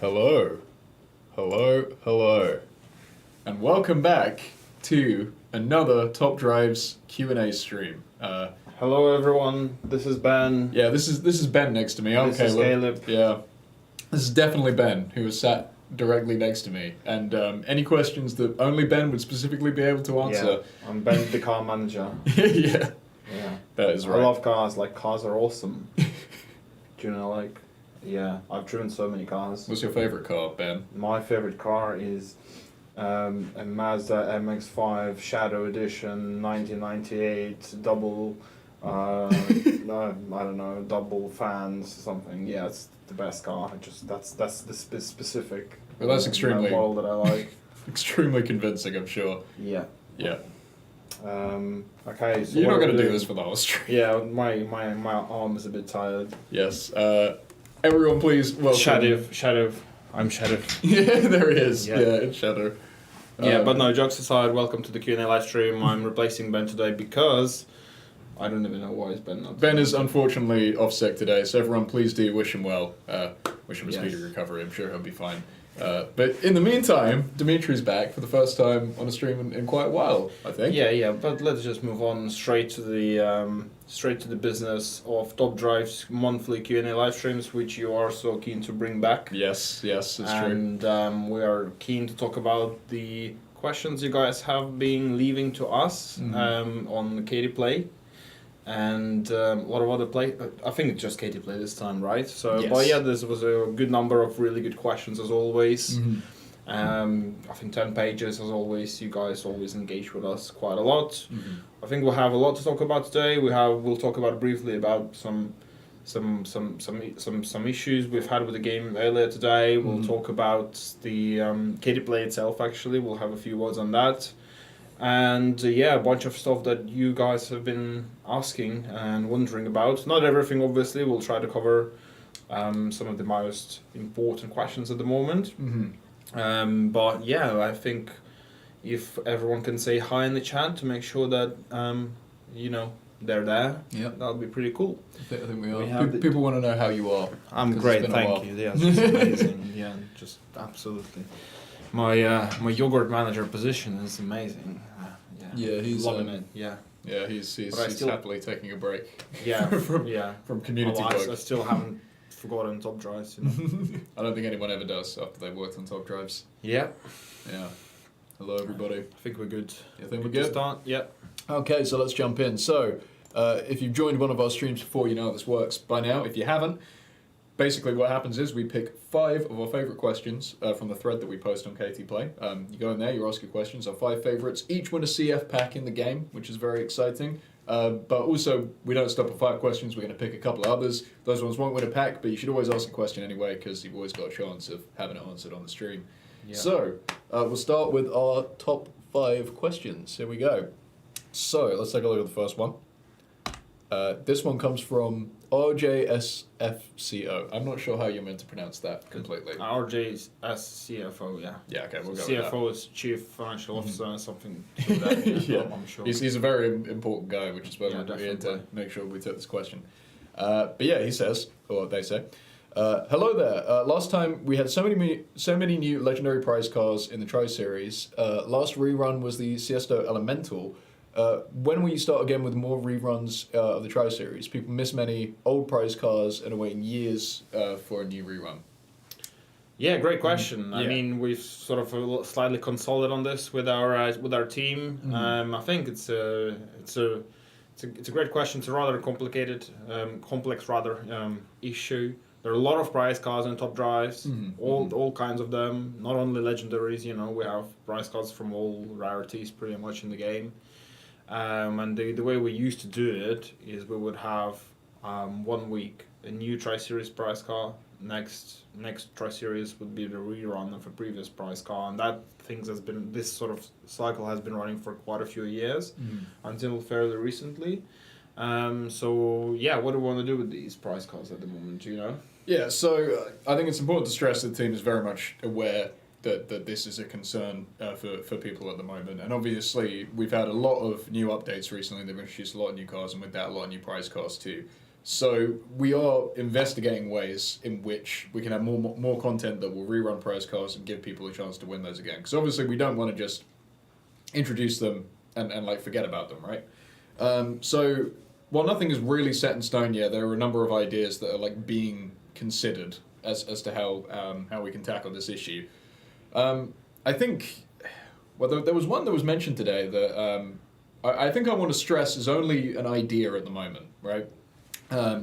Hello, hello, and welcome back to another Top Drives Q&A stream. Hello everyone, this is Ben. Yeah, this is Ben next to me. I'm This is Caleb. Yeah, this is definitely Ben, who is sat directly next to me. And any questions that only Ben would specifically be able to answer. Yeah, I'm Ben, the car manager. Yeah, Yeah, that is right. I love cars. Like cars are awesome. Do you know? Yeah, I've driven so many cars. What's your favorite car, Ben? My favorite car is a Mazda MX-5 Shadow Edition, 1998, double. No, I don't know, double fans, something. Yeah, it's the best car. That's the specific. Well, that's extremely model that I like. Extremely convincing, I'm sure. Yeah. Yeah. Okay, so You're not going to do this for the whole stream. Yeah, my arm is a bit tired. Yes. Everyone, please welcome. Shadow. I'm Shadow. Yeah, there he is. Yeah, it's Shadow. Yeah, but no, jokes aside, welcome to the Q&A live stream. I'm replacing Ben today because I don't even know why is Ben not. Ben is unfortunately off sick today, so everyone please do wish him well. Wish him a speedy Yes. recovery. I'm sure he'll be fine. But in the meantime, Dimitri's back for the first time on a stream in quite a while, I think. Yeah, but let's just move on straight to the business of Top Drive's monthly Q&A live streams, which you are so keen to bring back. Yes, it's true. And we are keen to talk about the questions you guys have been leaving to us on Katie Play. And a lot of other play. I think it's just Katie Play this time, right? So, yes. But yeah, this was a good number of really good questions as always. I think 10 pages as always. You guys always engage with us quite a lot. I think we'll have a lot to talk about today. We'll talk about briefly about some issues we've had with the game earlier today. We'll talk about the Katie Play itself. Actually, we'll have a few words on that. And a bunch of stuff that you guys have been asking and wondering about. Not everything, obviously. We'll try to cover some of the most important questions at the moment. But yeah, I think if everyone can say hi in the chat to make sure that they're there, that'll be pretty cool. I think we are. People want to know how you are. I'm great, thank you. Yeah, it's just amazing. Yeah, just absolutely. My yogurt manager position is amazing. Yeah, he's loving it. Yeah. Yeah, he's happily taking a break. Yeah, from community work. I still haven't forgotten Top Drives. You know? I don't think anyone ever does after they've worked on Top Drives. Yeah. Yeah. Hello, everybody. I think we're good. You think we're good? Start? Yeah. Okay, so let's jump in. So, if you've joined one of our streams before, you know how this works by now. If you haven't, basically what happens is we pick 5 of our favourite questions from the thread that we post on KT Play. You go in there, you ask your questions, our 5 favourites. Each win a CF pack in the game, which is very exciting. But also, we don't stop at 5 questions. We're going to pick a couple of others. Those ones won't win a pack, but you should always ask a question anyway, because you've always got a chance of having it answered on the stream. Yeah. So, we'll start with our top 5 questions. Here we go. So, let's take a look at the first one. This one comes from RJSFCO. I'm not sure how you're meant to pronounce that completely. RJSCFO, yeah. Yeah, okay, we'll go CFO with is Chief Financial Officer, something like that. Yeah, I'm sure. He's a very important guy, which is why we're here to make sure we took this question. But yeah, he says, or they say, hello there. Last time we had so many new legendary prize cars in the Tri-Series. Last rerun was the Siesto Elemental. When will you start again with more reruns of the Tri-Series? People miss many old prize cars and are waiting years for a new rerun. Yeah, great question. Yeah. I mean, we've sort of slightly consulted on this with our team. I think it's a great question. It's a rather complicated, complex issue. There are a lot of prize cars in Top Drives, all kinds of them. Not only legendaries. We have prize cars from all rarities pretty much in the game. And the way we used to do it is we would have 1 week a new Tri-Series prize car. Next Tri-Series would be the rerun of a previous prize car, and this sort of cycle has been running for quite a few years until fairly recently. So yeah, what do we want to do with these prize cars at the moment? Do you know? Yeah, so I think it's important to stress that the team is very much aware that this is a concern for people at the moment. And obviously, we've had a lot of new updates recently. They've introduced a lot of new cars, and with that, a lot of new prize cars too. So we are investigating ways in which we can have more content that will rerun prize cards and give people a chance to win those again. Because obviously we don't want to just introduce them and like forget about them, right? So while nothing is really set in stone yet, there are a number of ideas that are like being considered as to how we can tackle this issue. I think, well, there was one that was mentioned today that I think I want to stress is only an idea at the moment, right?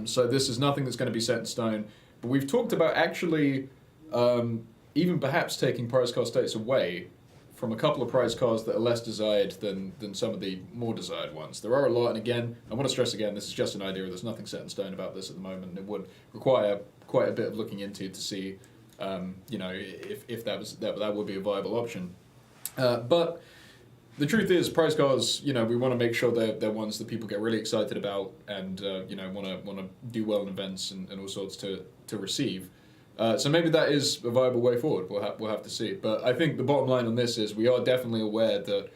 So this is nothing that's going to be set in stone, but we've talked about actually even perhaps taking prize card status away from a couple of prize cards that are less desired than some of the more desired ones. There are a lot, and again, I want to stress again, this is just an idea. There's nothing set in stone about this at the moment. It would require quite a bit of looking into to see, if that would be a viable option. But the truth is, prize cards, we want to make sure they're ones that people get really excited about and want to do well in events and all sorts to receive. So maybe that is a viable way forward. We'll have to see. But I think the bottom line on this is we are definitely aware that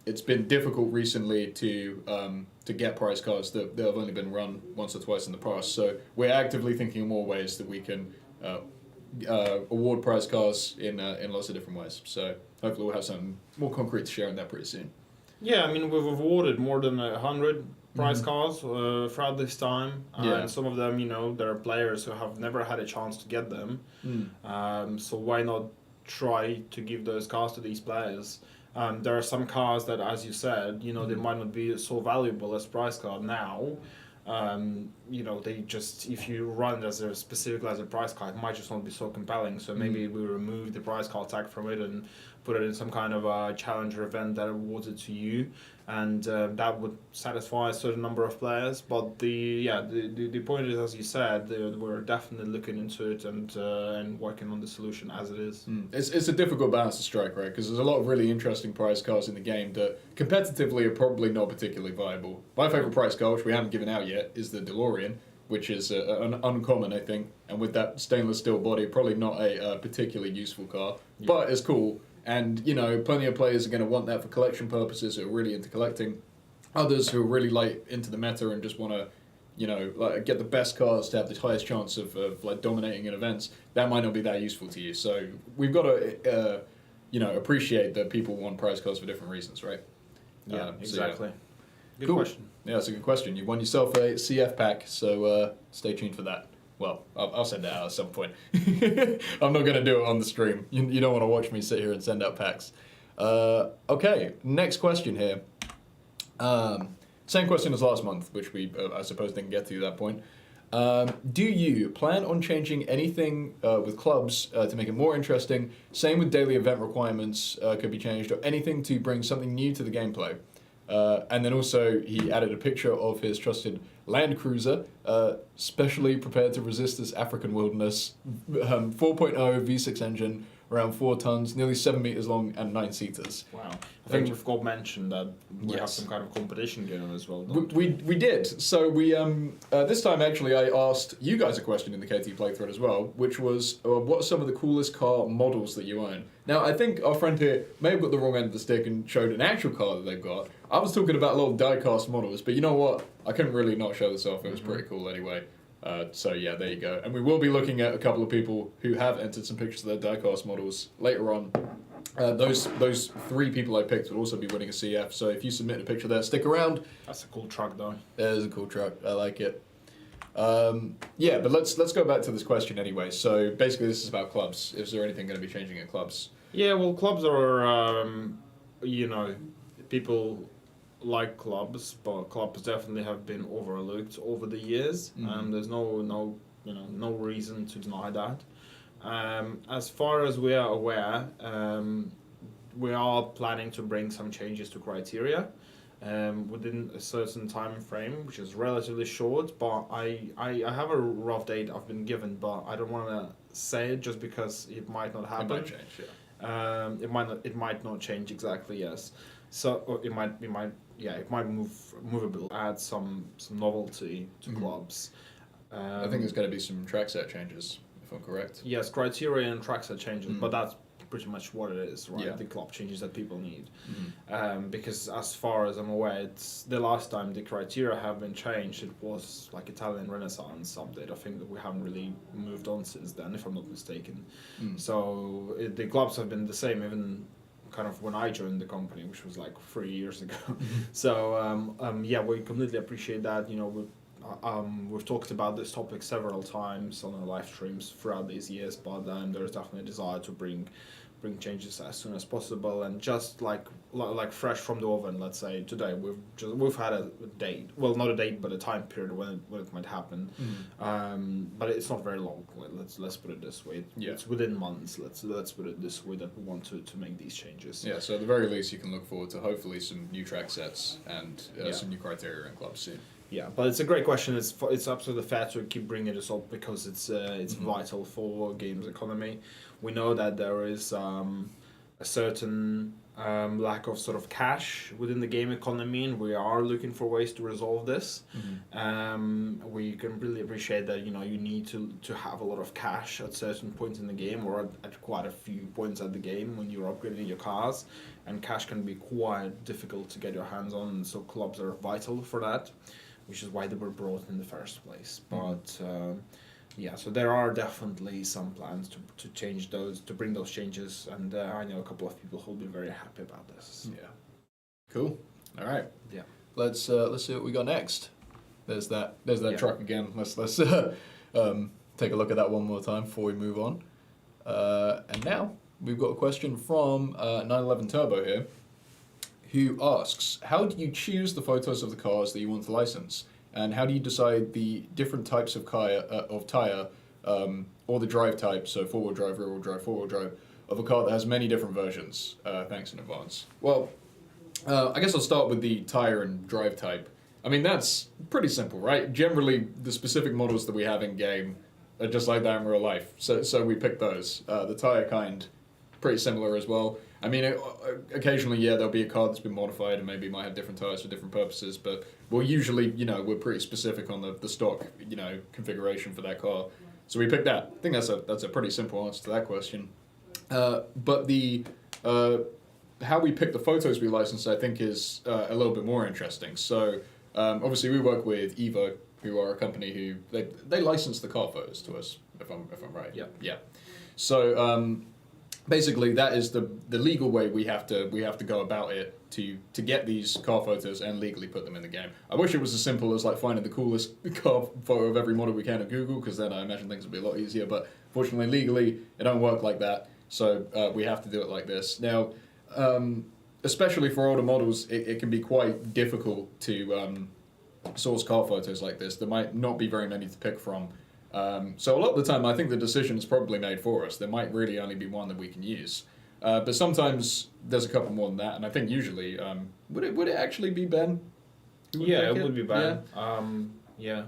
it's been difficult recently to get prize cards that have only been run once or twice in the past. So we're actively thinking of more ways that we can award prize cards in lots of different ways. So hopefully we'll have something more concrete to share on that pretty soon. Yeah, I mean, we've awarded more than 100 prize cards throughout this time. And some of them, there are players who have never had a chance to get them. So why not try to give those cards to these players? There are some cards that, as you said, they might not be so valuable as prize card now. They just, if you run it as a specific as a prize card, it might just not be so compelling. So maybe we remove the prize card tag from it and put it in some kind of a challenger event that awards it to you, and that would satisfy a certain number of players. But the point is, as you said, we're definitely looking into it and working on the solution as it is. It's a difficult balance to strike, right? Because there's a lot of really interesting prize cards in the game that competitively are probably not particularly viable. My favourite prize card, which we haven't given out yet, is the DeLorean, which is an uncommon, I think, and with that stainless steel body, probably not a particularly useful car, but it's cool. And, plenty of players are going to want that for collection purposes who are really into collecting. Others who are really, into the meta and just want to, get the best cards to have the highest chance of dominating in events, that might not be that useful to you. So we've got to, appreciate that people want prize cards for different reasons, right? Yeah, exactly. So, Good cool. question. Yeah, that's a good question. You won yourself a CF pack, so stay tuned for that. Well, I'll send that out at some point. I'm not going to do it on the stream. You don't want to watch me sit here and send out packs. Okay, next question here. Same question as last month, which we, I suppose, didn't get to that point. Do you plan on changing anything with clubs to make it more interesting? Same with daily event requirements could be changed, or anything to bring something new to the gameplay. And then also he added a picture of his trusted Land Cruiser, specially prepared to resist this African wilderness, 4.0 V6 engine, around 4 tons, nearly 7 meters long, and 9 seaters. Wow. I think we've got mentioned that we have some kind of competition going on as well. We did. So we this time actually I asked you guys a question in the KT Play thread as well, which was what are some of the coolest car models that you own? Now I think our friend here may have got the wrong end of the stick and showed an actual car that they've got. I was talking about little die-cast models, but you know what? I couldn't really not show this off. It was pretty cool anyway. So yeah, there you go. And we will be looking at a couple of people who have entered some pictures of their die-cast models later on. Those 3 people I picked will also be winning a CF. So if you submit a picture there, stick around. That's a cool truck, though. It is a cool truck. I like it. Yeah, but let's go back to this question anyway. So basically, this is about clubs. Is there anything going to be changing at clubs? Yeah, well, clubs are, people like clubs, but clubs definitely have been overlooked over the years. There's no reason to deny that. As far as we are aware, we are planning to bring some changes to criteria within a certain time frame, which is relatively short. But I have a rough date I've been given, but I don't want to say it just because it might not happen. It might change, yeah. It might not change exactly. Yes. So or it might move a bit, add some novelty to clubs. I think there's going to be some track set changes, if I'm correct. Yes, criteria and track set changes, but that's pretty much what it is, right? Yeah. The club changes that people need. Mm-hmm. Because as far as I'm aware, it's the last time the criteria have been changed, it was like Italian Renaissance update. I think that we haven't really moved on since then, if I'm not mistaken. So the clubs have been the same even kind of when I joined the company, which was like 3 years ago. So yeah, we completely appreciate that. You know, we've talked about this topic several times on our live streams throughout these years, but there's definitely a desire to bring changes as soon as possible, and just like fresh from the oven. Let's say today we've had a date, well, not a date, but a time period when it might happen. But it's not very long. Let's put it this way. It's within months. Let's put it this way, that we want to make these changes. Yeah. So at the very least, you can look forward to hopefully some new track sets and some new criteria in clubs soon. Yeah, but it's a great question. It's absolutely fair to keep bringing this up because it's vital for games economy. We know that there is a certain lack of sort of cash within the game economy, and we are looking for ways to resolve this. We can really appreciate that you need to have a lot of cash at certain points in the game, or at quite a few points at the game when you're upgrading your cars, and cash can be quite difficult to get your hands on, and so clubs are vital for that, which is why they were brought in the first place. But yeah, so there are definitely some plans to change those, to bring those changes, and I know a couple of people who will be very happy about this. Yeah. Cool. All right. Yeah. Let's see what we got next. There's that truck again. Let's take a look at that one more time before we move on. And now we've got a question from 911 Turbo here, who asks, how do you choose the photos of the cars that you want to license? And how do you decide the different types of tire, or the drive type, so four-wheel drive, rear-wheel drive, four-wheel drive, of a car that has many different versions? Thanks in advance. Well, I guess I'll start with the tire and drive type. I mean, that's pretty simple, right? Generally, the specific models that we have in-game are just like that in real life. So we pick those. The tire kind, pretty similar as well. I mean, occasionally, yeah, there'll be a car that's been modified and maybe might have different tires for different purposes, but we'll usually, we're pretty specific on the stock, configuration for that car. So we pick that. I think that's a pretty simple answer to that question. But the how we pick the photos we license, I think, is a little bit more interesting. So obviously, we work with Evo, who are a company who they license the car photos to us, if I'm right. Yeah. Yeah. So basically, that is the legal way we have to go about it to get these car photos and legally put them in the game. I wish it was as simple as like finding the coolest car photo of every model we can at Google, because then I imagine things would be a lot easier. But fortunately, legally, it don't work like that. So we have to do it like this. Now, especially for older models, it can be quite difficult to source car photos like this. There might not be very many to pick from. So a lot of the time, I think the decision is probably made for us. There might really only be one that we can use. But sometimes there's a couple more than that, and I think usually, would it actually be Ben? Yeah, it would be Ben. Yeah.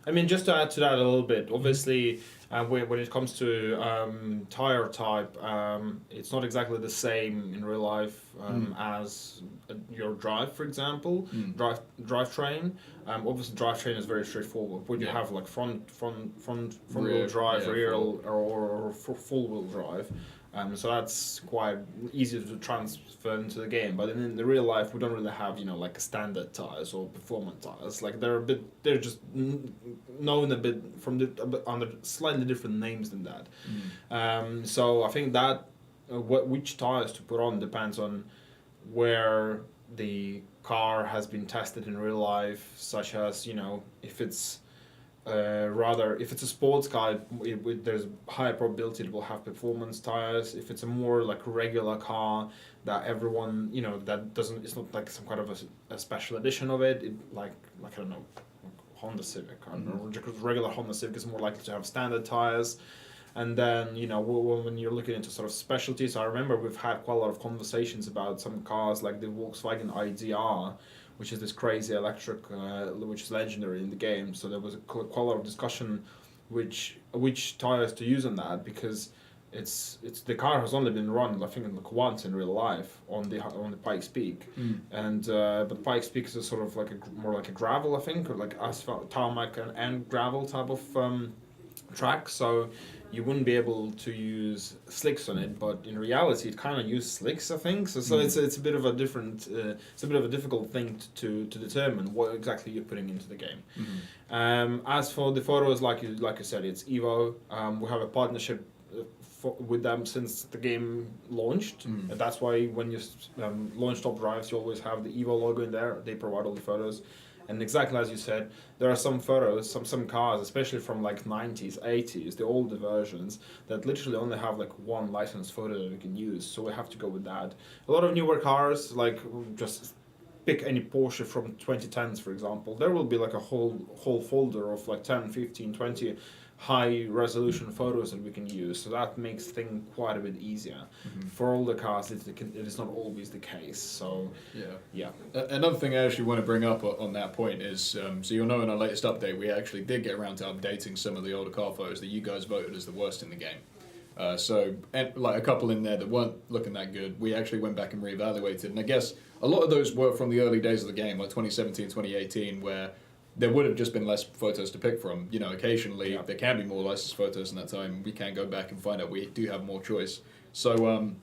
I mean, just to add to that a little bit, obviously, when it comes to tire type, it's not exactly the same in real life as your drive, for example, drivetrain. Obviously, drivetrain is very straightforward. When you have like front wheel drive, rear or full wheel drive. So that's quite easy to transfer into the game. But in the real life, we don't really have like standard tires or performance tires. Like they're just known a bit under slightly different names than that. So I think that which tires to put on depends on where the car has been tested in real life, such as if it's if it's a sports car, there's higher probability it will have performance tires. If it's a more like regular car that everyone that doesn't, it's not like some kind of a special edition of it. Like I don't know, Honda Civic. I don't know, regular Honda Civic is more likely to have standard tires. And then when you're looking into sort of specialties, I remember we've had quite a lot of conversations about some cars like the Volkswagen IDR, which is this crazy electric, which is legendary in the game. So there was quite a lot of discussion which tires to use on that, because it's the car has only been run, I think, like once in real life on the Pikes Peak, and but Pikes Peak is a sort of like more like a gravel, I think, or like asphalt, tarmac and gravel type of track, so you wouldn't be able to use slicks on it. But in reality, it kind of uses slicks, I think. So it's a bit of a different, it's a bit of a difficult thing to determine what exactly you're putting into the game. As for the photos, like you said, it's Evo. We have a partnership with them since the game launched. And that's why when you launch Top Drives, you always have the Evo logo in there. They provide all the photos. And exactly as you said, there are some photos, some cars, especially from like 90s, 80s, the older versions, that literally only have like one licensed photo that you can use. So we have to go with that. A lot of newer cars, like just pick any Porsche from 2010s, for example, there will be like a whole folder of like 10, 15, 20 high resolution photos that we can use, so that makes things quite a bit easier. For all the cars, it is not always the case. So yeah. Another thing I actually want to bring up on that point is, so you'll know in our latest update we actually did get around to updating some of the older car photos that you guys voted as the worst in the game. So like a couple in there that weren't looking that good, we actually went back and reevaluated, and I guess a lot of those were from the early days of the game, like 2017, 2018, where there would have just been less photos to pick from. You know, occasionally there can be more licensed photos in that time. We can go back and find out we do have more choice. So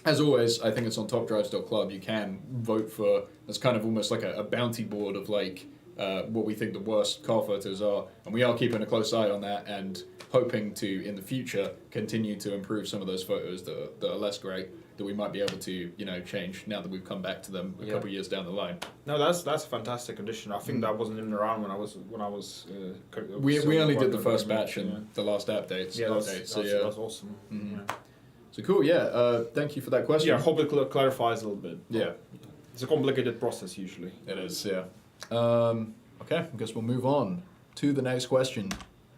as always, I think it's on topdrives.club. You can vote for, it's kind of almost like a bounty board of like what we think the worst car photos are. And we are keeping a close eye on that and hoping to, in the future, continue to improve some of those photos that are less great, that we might be able to, you know, change now that we've come back to them a couple of years down the line. No, that's a fantastic addition. I think that wasn't even around when I was. We only did the first batch and the last updates. Yeah, that's awesome. So cool. Yeah. Thank you for that question. Yeah, hope it clarifies a little bit. Yeah, it's a complicated process usually. It is. Yeah. Okay. I guess we'll move on to the next question,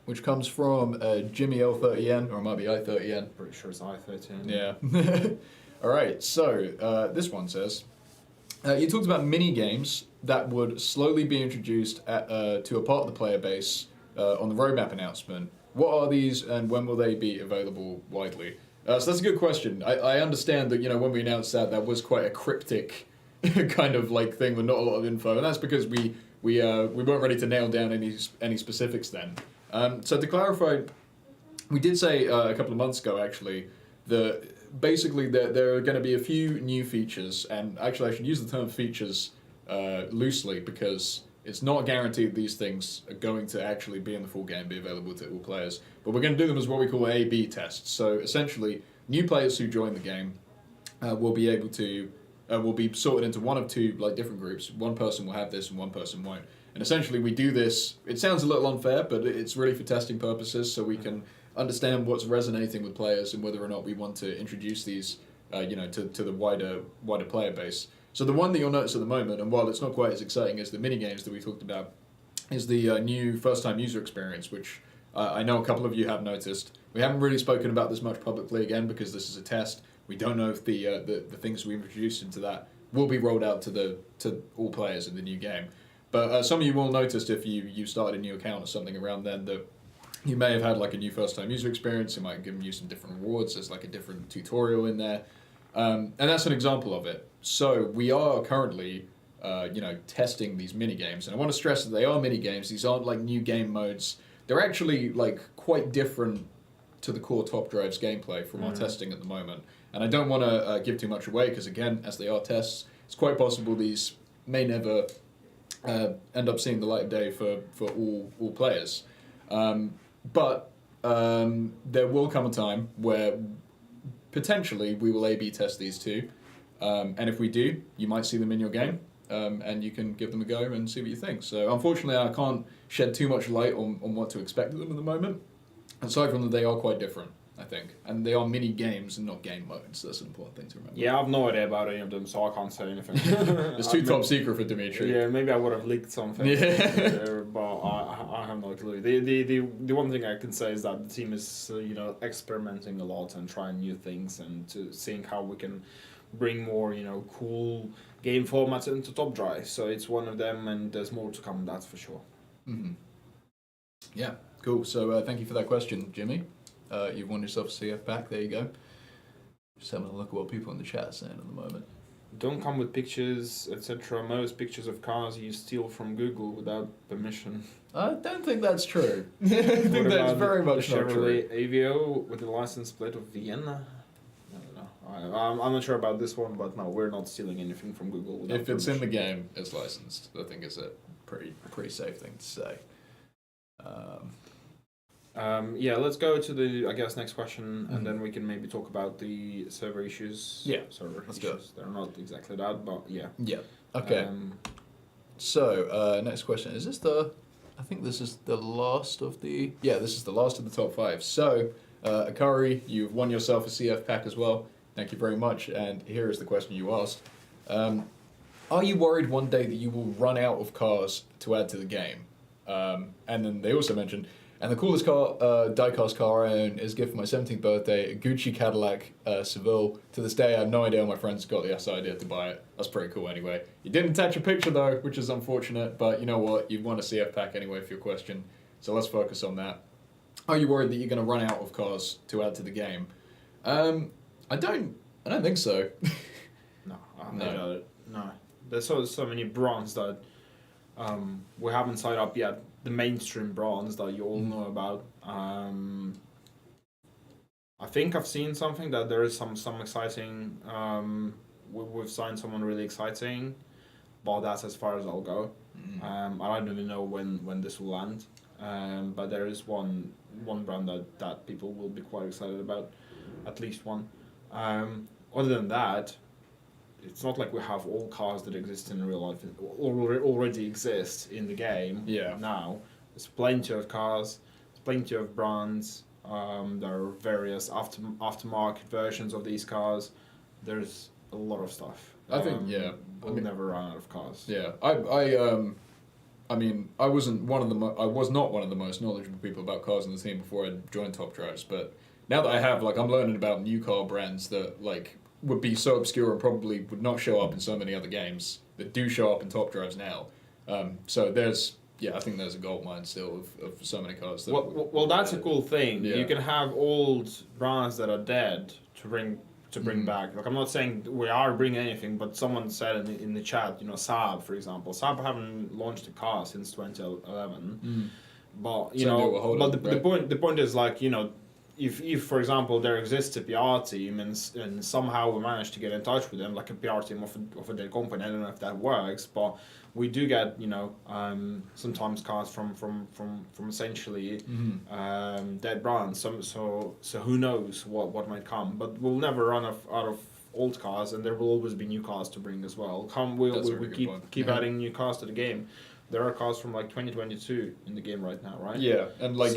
which comes from Jimmy L30N, or it might be I30N. Pretty sure it's I30N. Yeah. All right, so this one says, you talked about mini games that would slowly be introduced to a part of the player base on the roadmap announcement. What are these, and when will they be available widely? So that's a good question. I understand that, you know, when we announced that was quite a cryptic kind of like thing with not a lot of info, and that's because we weren't ready to nail down any specifics then. So to clarify, we did say a couple of months ago actually that basically there are going to be a few new features, and actually I should use the term features loosely because it's not guaranteed these things are going to actually be in the full game, be available to all players. But we're going to do them as what we call A/B tests. So essentially, new players who join the game will be able to will be sorted into one of two like different groups. One person will have this and one person won't. And essentially we do this, it sounds a little unfair, but it's really for testing purposes, so we can understand what's resonating with players and whether or not we want to introduce these to the wider player base. So the one that you'll notice at the moment, and while it's not quite as exciting as the mini games that we talked about, is the new first-time user experience, which I know a couple of you have noticed. We haven't really spoken about this much publicly again because this is a test. We don't know if the things we've introduced into that will be rolled out to all players in the new game. But some of you will have noticed if you started a new account or something around then that you may have had like a new first-time user experience. It might have given you some different rewards. There's like a different tutorial in there. And that's an example of it. So we are currently testing these mini games. And I want to stress that they are mini games. These aren't like new game modes. They're actually like quite different to the core Top Drives gameplay from our testing at the moment. And I don't want to give too much away because, again, as they are tests, it's quite possible these may never end up seeing the light of day for all players. But there will come a time where potentially we will A/B test these two. And if we do, you might see them in your game. And you can give them a go and see what you think. So unfortunately, I can't shed too much light on what to expect of them at the moment. Aside from that, they are quite different, I think. And they are mini games and not game modes. That's an important thing to remember. Yeah, I've no idea about any of them, so I can't say anything. It's too top secret for Dimitri. Yeah, maybe I would have leaked something. Yeah. But I have no clue. The one thing I can say is that the team is experimenting a lot and trying new things and to seeing how we can bring more cool game formats into Top Drive. So it's one of them, and there's more to come. That's for sure. Mm-hmm. Yeah, cool. So thank you for that question, Jimmy. You've won yourself a CF pack. There you go. Just having a look at what people in the chat are saying at the moment. don't come with pictures, etc. Most pictures of cars you steal from Google without permission. I don't think that's true. I think What that's about very the much not true. Chevrolet Aveo with the license plate of Vienna? I don't know. I'm not sure about this one, but no, we're not stealing anything from Google. Without If it's in the permission. game, it's licensed. I think it's a pretty safe thing to say. Yeah, let's go to the next question, and then we can maybe talk about the server issues. Yeah, server let's issues. go. They're not exactly that, but yeah. Yeah. Okay. So next question is this the? I think this is the last of the. Yeah, this is the last of the top 5. So Akari, you've won yourself a CF pack as well. Thank you very much. And here is the question you asked. Are you worried one day that you will run out of cars to add to the game? And then they also mentioned, and the coolest car, diecast car I own is a gift for my 17th birthday, a Gucci Cadillac Seville. To this day, I have no idea how my friends got the idea to buy it. That's pretty cool anyway. You didn't attach a picture though, which is unfortunate, but you know what? You've won a CF pack anyway for your question, so let's focus on that. Are you worried that you're going to run out of cars to add to the game? I don't think so. No, No. no. There's so many brands that we haven't signed up yet. The mainstream brands that you all know about. I think I've seen something that there is some exciting. We've signed someone really exciting, but that's as far as I'll go. I don't even know when this will land. But there is one brand that people will be quite excited about, at least one. Other than that, it's not like we have all cars that exist in real life already exist in the game. Yeah. Now there's plenty of cars, there's plenty of brands. There are various aftermarket versions of these cars. There's a lot of stuff. I think yeah. We'll never run out of cars. Yeah, I mean, I was not one of the most knowledgeable people about cars in the team before I joined Top Drives, but now that I have, like, I'm learning about new car brands that, like, would be so obscure and probably would not show up in so many other games that do show up in Top Drives now. So I think there's a gold mine still of so many cars. That Well, that's a cool thing. Yeah. You can have old brands that are dead to bring back. Like, I'm not saying we are bringing anything, but someone said in the chat, Saab, for example. Saab haven't launched a car since 2011. But the point is, like, if for example there exists a PR team and somehow we manage to get in touch with them, like a PR team of a dead company, I don't know if that works, but we do get sometimes cars from essentially dead brands. So who knows what might come, but we'll never run out of old cars, and there will always be new cars to bring as well. We keep adding new cars to the game. There are cars from like 2022 in the game right now, right? Yeah, and like.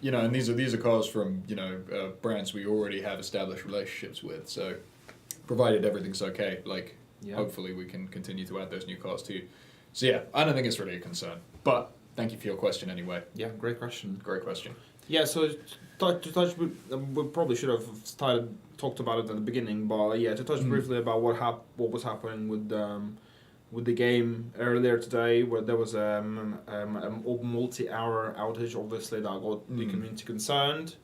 And these are cars from brands we already have established relationships with. So, provided everything's okay, like hopefully we can continue to add those new cars too. So yeah, I don't think it's really a concern. But thank you for your question anyway. Yeah, great question. Great question. Yeah, so to touch, we probably should have talked about it at the beginning, but yeah, to touch briefly about what was happening with the game earlier today, where there was a multi-hour outage, obviously, that got the community concerned.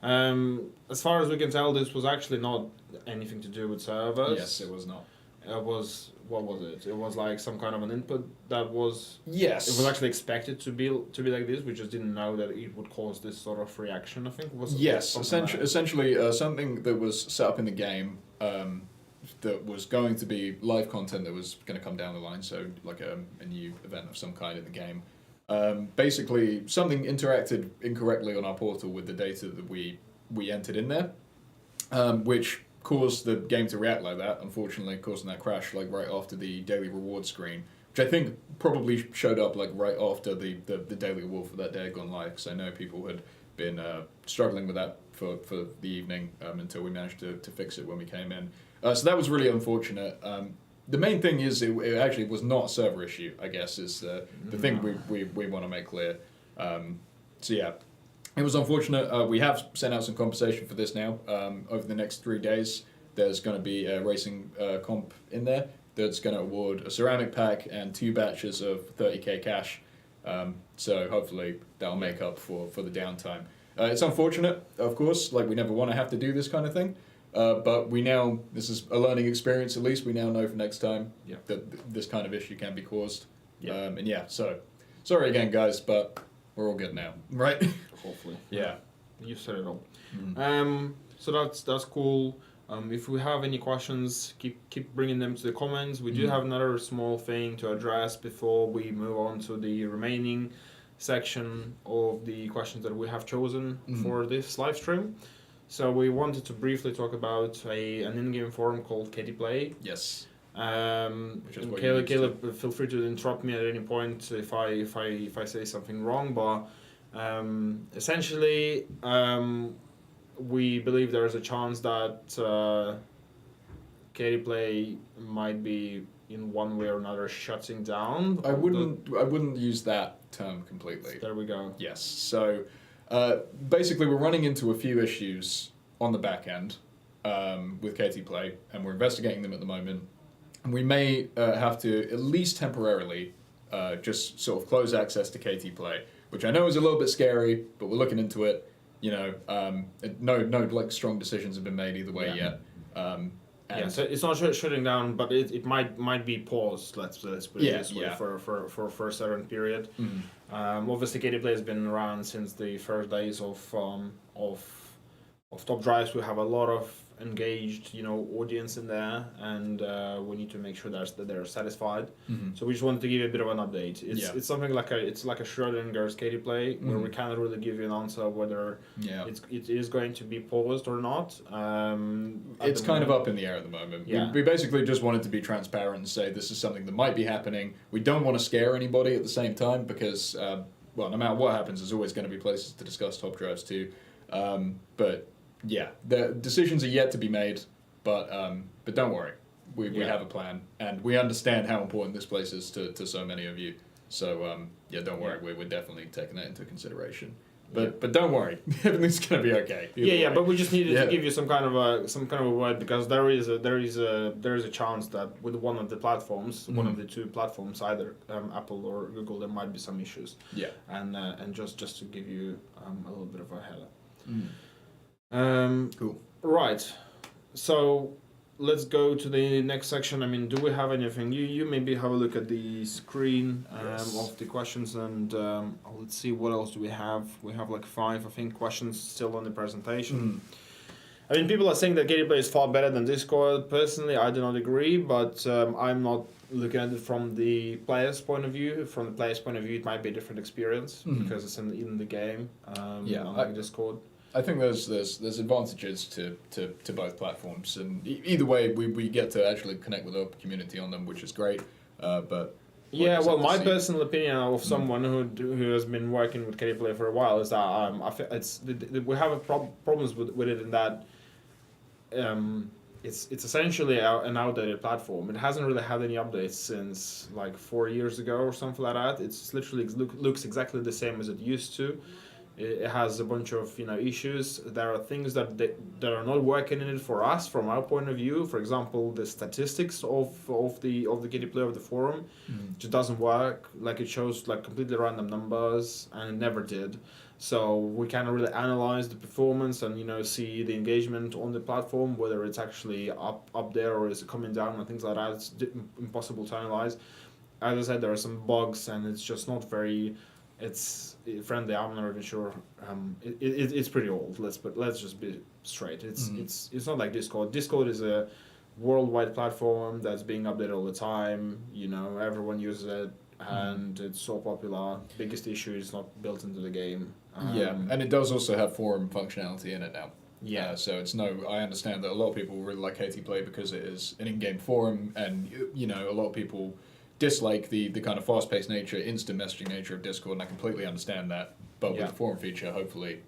As far as we can tell, this was actually not anything to do with servers. Yes, it was not. It was, what was it? It was like some kind of an input that was... Yes. It was actually expected to be like this. We just didn't know that it would cause this sort of reaction, I think. Essentially something that was set up in the game that was going to be live content that was going to come down the line, so like a new event of some kind in the game. Basically, something interacted incorrectly on our portal with the data that we entered in there, which caused the game to react like that, unfortunately causing that crash like right after the daily reward screen, which I think probably showed up like right after the daily reward for that day had gone live, because I know people had been struggling with that for the evening until we managed to fix it when we came in. So that was really unfortunate. The main thing is it actually was not a server issue, I guess, is the thing we want to make clear. So yeah, it was unfortunate. We have sent out some compensation for this now. Over the next 3 days, there's going to be a racing comp in there that's going to award a ceramic pack and 2 batches of 30k cash. So hopefully that'll make up for the downtime. It's unfortunate, of course, like we never want to have to do this kind of thing. But this is a learning experience at least. We now know for next time Yeah. that this kind of issue can be caused. Yeah. So sorry again, guys, but we're all good now, right? Hopefully. Yeah. You said it all. Mm. So that's cool. If we have any questions, keep bringing them to the comments. We do have another small thing to address before we move on to the remaining section of the questions that we have chosen for this live stream. So we wanted to briefly talk about an in-game forum called Katie Play. Yes. Which is what Caleb, feel free to interrupt me at any point if I say something wrong. But essentially, we believe there is a chance that Katie Play might be in one way or another shutting down. I wouldn't use that term completely. There we go. Yes. So basically, we're running into a few issues on the back end with KT Play, and we're investigating them at the moment. And we may have to, at least temporarily, just sort of close access to KT Play, which I know is a little bit scary, but we're looking into it. You know, no like strong decisions have been made either way yet. So it's not shutting down, but it might be paused. Let's put it this way for a certain period. Obviously, KT Play has been around since the first days of Top Drives. We have a lot of engaged, audience in there, and we need to make sure that they're satisfied. So we just wanted to give you a bit of an update. It's something like a Schrodinger's KT Play, where we can't really give you an answer whether it is going to be paused or not. It's kind of up in the air at the moment. Yeah. We basically just wanted to be transparent and say this is something that might be happening. We don't want to scare anybody at the same time because, no matter what happens, there's always going to be places to discuss Top Drives too. But yeah, the decisions are yet to be made, but don't worry, we have a plan, and we understand how important this place is to so many of you. So don't worry, we're definitely taking that into consideration. But don't worry, everything's gonna be okay. But we just needed to give you some kind of a word, because there is a chance that with one of the platforms, one of the two platforms, either Apple or Google, there might be some issues. Yeah. And just to give you a little bit of a header. Cool. Right. So let's go to the next section. I mean, do we have anything? You maybe have a look at the screen of the questions, and let's see, what else do we have? We have like 5, I think, questions still on the presentation. I mean, people are saying that KT Play is far better than Discord. Personally, I do not agree, but I'm not looking at it from the player's point of view. From the player's point of view, it might be a different experience because it's in the game. Unlike Discord. I think there's advantages to both platforms, and either way, we get to actually connect with our community on them, which is great. But my personal opinion of someone who has been working with KT Play for a while is that I feel we have problems with it in that it's essentially an outdated platform. It hasn't really had any updates since like 4 years ago or something like that. It's literally looks exactly the same as it used to. It has a bunch of issues. There are things that are not working in it for us from our point of view. For example, the statistics of the KT Play of the forum just doesn't work. Like, it shows like completely random numbers, and it never did. So we can't really analyze the performance and see the engagement on the platform, whether it's actually up there or is it coming down and things like that. It's impossible to analyze. As I said, there are some bugs, and it's just not very. It's friendly. I'm not even sure. It's pretty old. Let's just be straight. It's not like Discord. Discord is a worldwide platform that's being updated all the time. Everyone uses it, and it's so popular. Biggest issue is not built into the game. And it does also have forum functionality in it now. Yeah. So I understand that a lot of people really like KT Play because it is an in-game forum, and a lot of people dislike the kind of fast-paced nature, instant messaging nature of Discord, and I completely understand that. But with the forum feature, hopefully,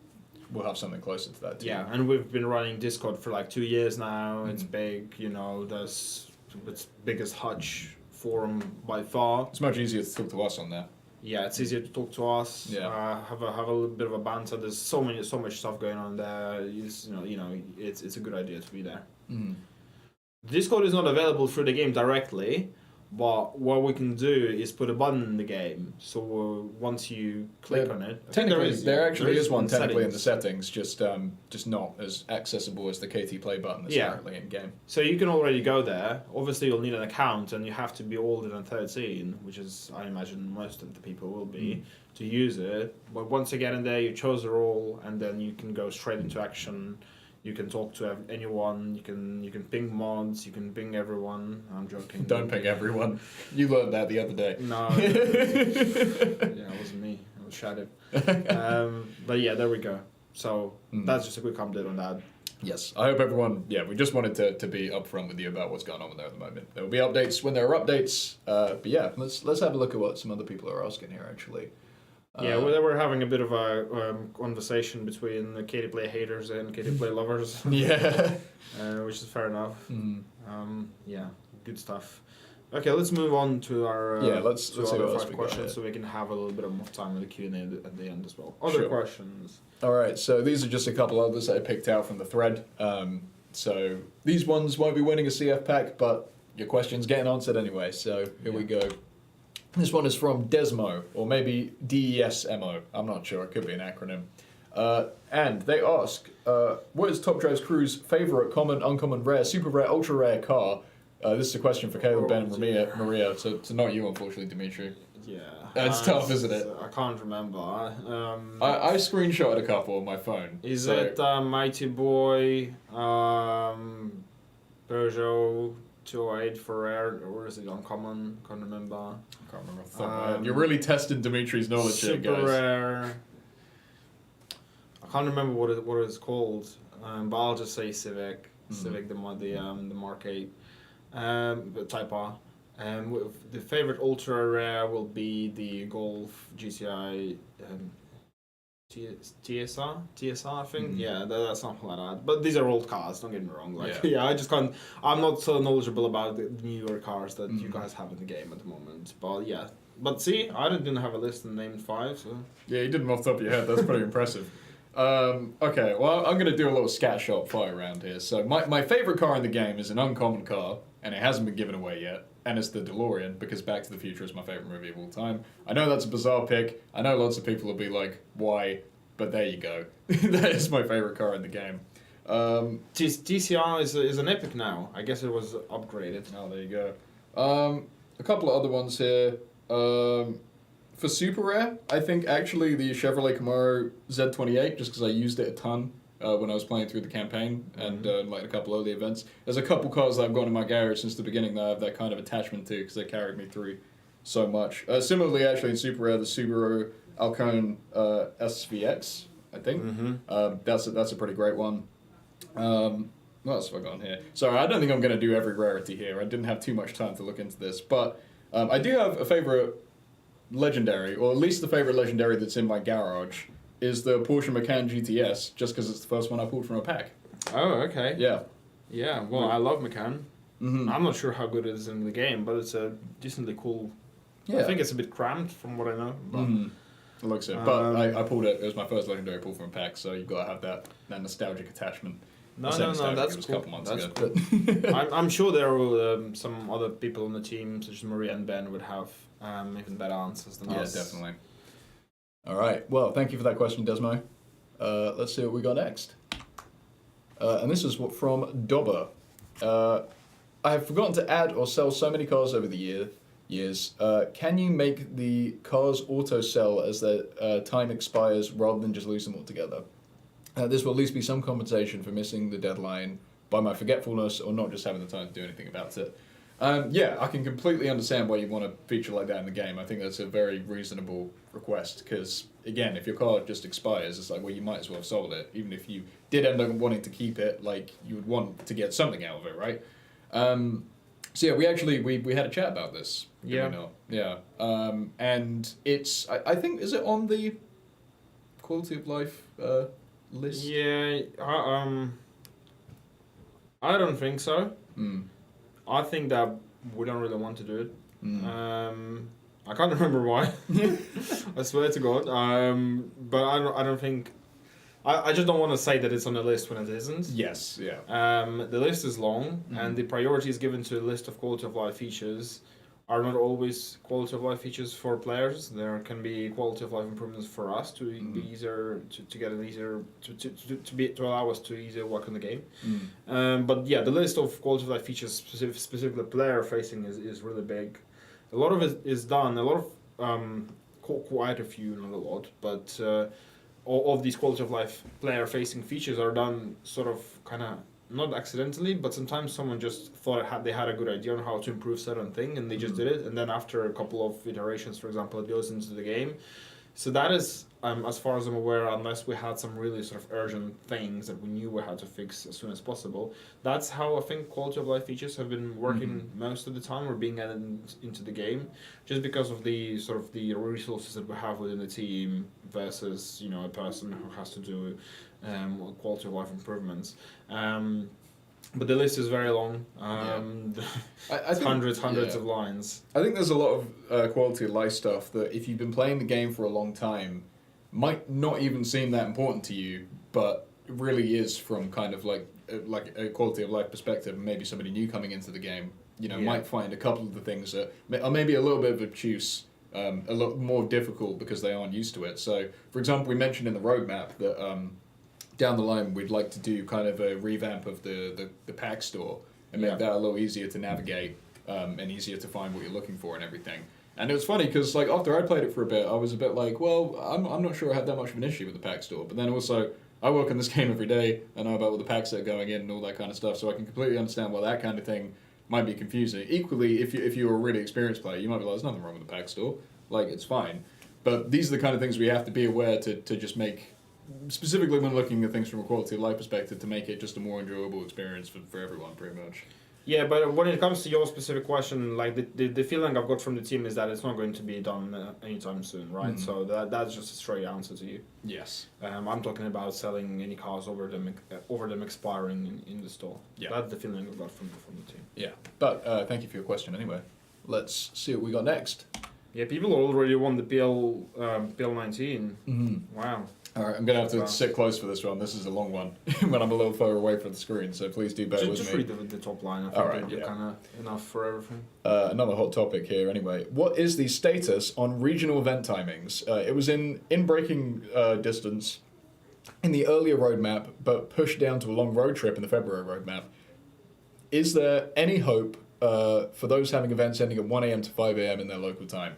we'll have something closer to that too. Yeah, and we've been running Discord for like 2 years now. It's big, there's its biggest Hutch forum by far. It's much easier to talk to us on there. Yeah, it's easier to talk to us. Yeah. Have a little bit of a banter. There's so much stuff going on there. It's a good idea to be there. Discord is not available through the game directly. But what we can do is put a button in the game. So once you click on it, I think there actually is one technically in the settings. just not as accessible as the KT Play button that's Yeah. currently in game. So you can already go there. Obviously, you'll need an account, and you have to be older than 13, which is, I imagine, most of the people will be, to use it. But once you get in there, you chose the role, and then you can go straight into action. You can talk to anyone. You can ping mods. You can ping everyone. I'm joking. Don't ping everyone. You learned that the other day. No. Yeah, it wasn't me. It was Shadow. But yeah, there we go. So that's just a quick update on that. Yes, I hope everyone. Yeah, we just wanted to be upfront with you about what's going on there at the moment. There will be updates when there are updates. But yeah, let's have a look at what some other people are asking here. Actually. Yeah, we're having a bit of a conversation between the KT Play haters and KT Play lovers. Yeah. Which is fair enough. Yeah, good stuff. Okay, let's move on to our let's see what else we got questions here. so we can have a little bit of more time with the Q&A at the end as well. Other questions. All right, so these are just a couple others that I picked out from the thread. So these ones won't be winning a CF pack, but your question's getting answered anyway. So here we go. This one is from Desmo, or maybe DESMO. I'm not sure. It could be an acronym. And they ask, what is Top Drive's crew's favourite common, uncommon, rare, super rare, ultra rare car? This is a question for Caleb, Ben, and Maria. So not you, unfortunately, Dimitri. Yeah. It's tough, isn't it? I can't remember. I screenshotted a couple on my phone. Is it Mighty Boy, Peugeot 208 for rare, or is it uncommon? Can't remember. I can't remember off the top of my head. You're really testing Dimitri's knowledge here, guys. Super rare. I can't remember what it's called, but I'll just say Civic. Civic, the Mark 8, Type R. The favorite ultra rare will be the Golf GTI TSR, I think. Yeah, that's something like that. But these are old cars. Don't get me wrong. I just can't. I'm not so knowledgeable about the newer cars that you guys have in the game at the moment. But yeah. But see, I didn't have a list and named 5. So yeah, you did them off the top of your head. That's pretty impressive. Okay, well, I'm going to do a little scat shot fire around here. So my favourite car in the game is an uncommon car, and it hasn't been given away yet. And it's the DeLorean, because Back to the Future is my favourite movie of all time. I know that's a bizarre pick. I know lots of people will be like, why? But there you go. That is my favourite car in the game. TCR is an Epic now. I guess it was upgraded. Oh, there you go. A couple of other ones here. For super rare, I think actually the Chevrolet Camaro Z28, just because I used it a ton when I was playing through the campaign and like a couple of the events. There's a couple cars that I've got in my garage since the beginning that I have that kind of attachment to because they carried me through so much. Similarly, actually in super rare, the Subaru Alcone SVX, I think. That's a pretty great one. What else have I got on here? Sorry, I don't think I'm going to do every rarity here. I didn't have too much time to look into this, but I do have a favourite legendary, or at least the favourite legendary that's in my garage, is the Porsche Macan GTS, just because it's the first one I pulled from a pack. Oh, okay. Yeah. Yeah, well, I love Macan. I'm not sure how good it is in the game, but it's a decently cool. Yeah. I think it's a bit cramped from what I know. But It looks it. But I pulled it. It was my first legendary pull from a pack, so you've got to have that nostalgic attachment. No, I say no, nostalgic, that's it was cool. a couple months That's ago. cool. I'm sure there will some other people on the team, such as Maria and Ben, would have even better answers than us. Yeah, definitely. All right. Well, thank you for that question, Desmo. Let's see what we got next. And this is from Dobber. I have forgotten to add or sell so many cars over the years. Can you make the cars auto sell as their time expires rather than just lose them altogether? This will at least be some compensation for missing the deadline by my forgetfulness or not just having the time to do anything about it. Yeah, I can completely understand why you want a feature like that in the game. I think that's a very reasonable request because, again, if your car just expires, it's like, well, you might as well have sold it. Even if you did end up wanting to keep it, like, you would want to get something out of it, right? So yeah, we had a chat about this. Yeah. Yeah. And it's, I think, is it on the quality of life list? Yeah, I don't think so. I think that we don't really want to do it. I can't remember why. I swear to God. But I don't think. I just don't want to say that it's on the list when it isn't. Yes. Yeah. The list is long, and the priority is given to a list of quality of life features are not always quality of life features for players. There can be quality of life improvements for us to be easier to get it easier to allow us to easier work on the game. But yeah, the list of quality of life features specifically player facing is really big. A lot of it is done. A lot of quite a few, not a lot, but all of these quality of life player facing features are done sort of kind of not accidentally, but sometimes someone just thought they had a good idea on how to improve certain thing, and they just did it, and then after a couple of iterations, for example, it goes into the game. So that is, as far as I'm aware, unless we had some really sort of urgent things that we knew we had to fix as soon as possible, that's how I think quality of life features have been working most of the time, or being added into the game, just because of the sort of the resources that we have within the team versus a person who has to do quality of life improvements. But the list is very long. I think, hundreds of lines. I think there's a lot of quality of life stuff that if you've been playing the game for a long time might not even seem that important to you, but it really is from kind of like a quality of life perspective. Maybe somebody new coming into the game, might find a couple of the things that are maybe a little bit of obtuse, a lot more difficult because they aren't used to it. So, for example, we mentioned in the roadmap that down the line we'd like to do kind of a revamp of the pack store and make that a little easier to navigate and easier to find what you're looking for and everything. And it was funny because like after I played it for a bit, I was a bit like, well, I'm not sure I had that much of an issue with the pack store. But then also, I work in this game every day. I know about all the packs that are going in and all that kind of stuff, so I can completely understand why that kind of thing might be confusing. Equally, if you're a really experienced player, you might be like, there's nothing wrong with the pack store. Like, it's fine. But these are the kind of things we have to be aware to just make, specifically when looking at things from a quality of life perspective, to make it just a more enjoyable experience for everyone, pretty much. Yeah, but when it comes to your specific question, like the feeling I've got from the team is that it's not going to be done anytime soon, right? So that's just a straight answer to you. Yes. I'm talking about selling any cars over them expiring in the store. Yeah. That's the feeling I've got from the team. Yeah, but thank you for your question anyway. Let's see what we got next. Yeah, people already won the PL 19. Wow. All right, I'm going to have to sit close for this one. This is a long one when I'm a little further away from the screen, so please do bear with me. Just read the top line. I think you're kind of enough for everything. Another hot topic here anyway. What is the status on regional event timings? It was in braking distance in the earlier roadmap, but pushed down to a long road trip in the February roadmap. Is there any hope for those having events ending at 1 a.m. to 5 a.m. in their local time?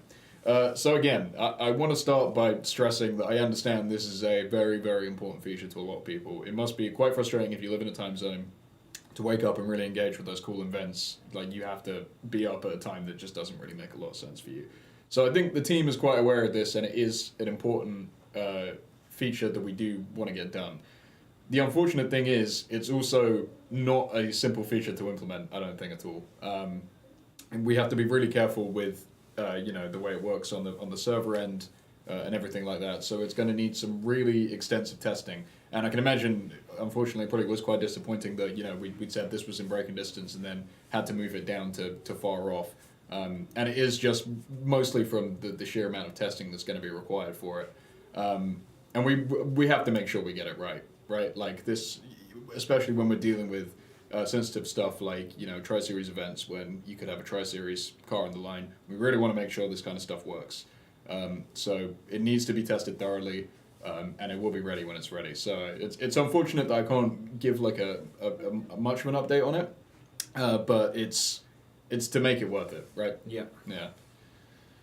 So again, I want to start by stressing that I understand this is a very, very important feature to a lot of people. It must be quite frustrating if you live in a time zone to wake up and really engage with those cool events. Like, you have to be up at a time that just doesn't really make a lot of sense for you. So I think the team is quite aware of this, and it is an important feature that we do want to get done. The unfortunate thing is, it's also not a simple feature to implement, I don't think at all. And we have to be really careful with the way it works on the server end and everything like that. So it's going to need some really extensive testing. And I can imagine, unfortunately, it probably was quite disappointing that we'd said this was in braking distance and then had to move it down to far off. And it is just mostly from the sheer amount of testing that's going to be required for it. And we have to make sure we get it right? Like this, especially when we're dealing with sensitive stuff like Tri-Series events, when you could have a Tri-Series car on the line. We really want to make sure this kind of stuff works. So it needs to be tested thoroughly, and it will be ready when it's ready. So it's unfortunate that I can't give like a much of an update on it, but it's to make it worth it, right? Yeah. Yeah.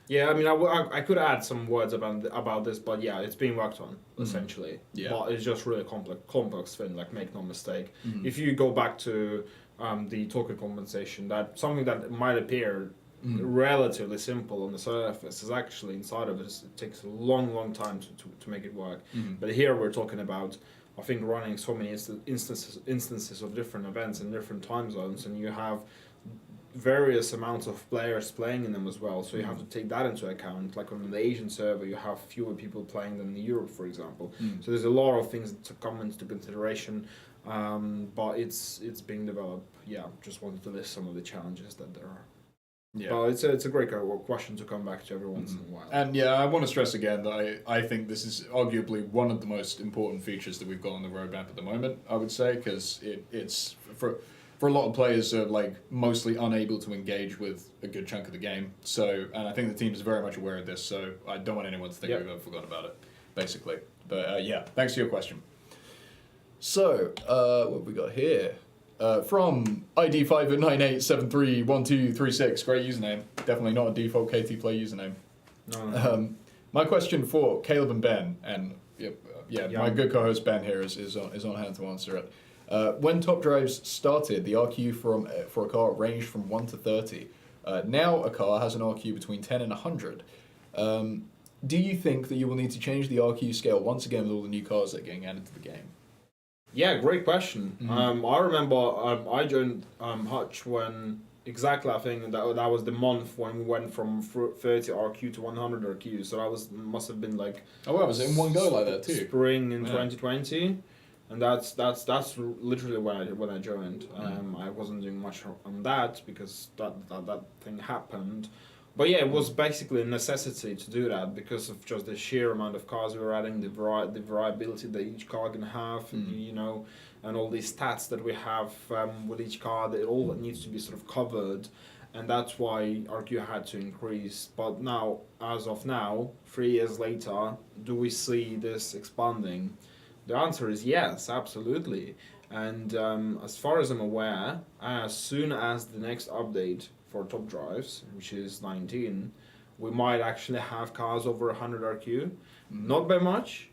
Yeah, I mean, I could add some words about this, but yeah, it's being worked on, essentially. Yeah. But it's just really complex thing, like, make no mistake. If you go back to the token compensation, that something that might appear relatively simple on the surface is actually inside of it. It takes a long time to make it work. But here we're talking about, I think, running so many instances of different events in different time zones, and you have various amounts of players playing in them as well, so you have to take that into account. Like on the Asian server, you have fewer people playing than in Europe, for example. So there's a lot of things to come into consideration, but it's being developed. Yeah, just wanted to list some of the challenges that there are. Yeah, but it's a great question to come back to every once in a while. And yeah, I want to stress again that I think this is arguably one of the most important features that we've got on the roadmap at the moment, I would say, because it's for a lot of players are like mostly unable to engage with a good chunk of the game. So, and I think the team is very much aware of this. So I don't want anyone to think we've ever forgotten about it, basically. But yeah, thanks for your question. So, what have we got here? From ID598731236, great username. Definitely not a default KT Play username. No. My question for Caleb and Ben, and my good co-host Ben here is on hand to answer it. When top drives started, the RQ for a car ranged from 1 to 30. Now a car has an RQ between 10 and 100. Do you think that you will need to change the RQ scale once again with all the new cars that are getting added to the game? Yeah, great question. Mm-hmm. I remember I joined Hutch when exactly I think that was the month when we went from 30 RQ to 100 RQ. So that must have been like was it in one go like that too? Spring in 2020, and that's literally when I joined. I wasn't doing much on that because that thing happened. But yeah, it was basically a necessity to do that because of just the sheer amount of cars we were adding, the variability that each car can have, you know, and all these stats that we have with each car, that all needs to be sort of covered, and that's why RQ had to increase. But now, as of now, 3 years later, do we see this expanding? The answer is yes, absolutely. And as far as I'm aware, as soon as the next update for top drives, which is 19, we might actually have cars over 100 RQ. Not by much.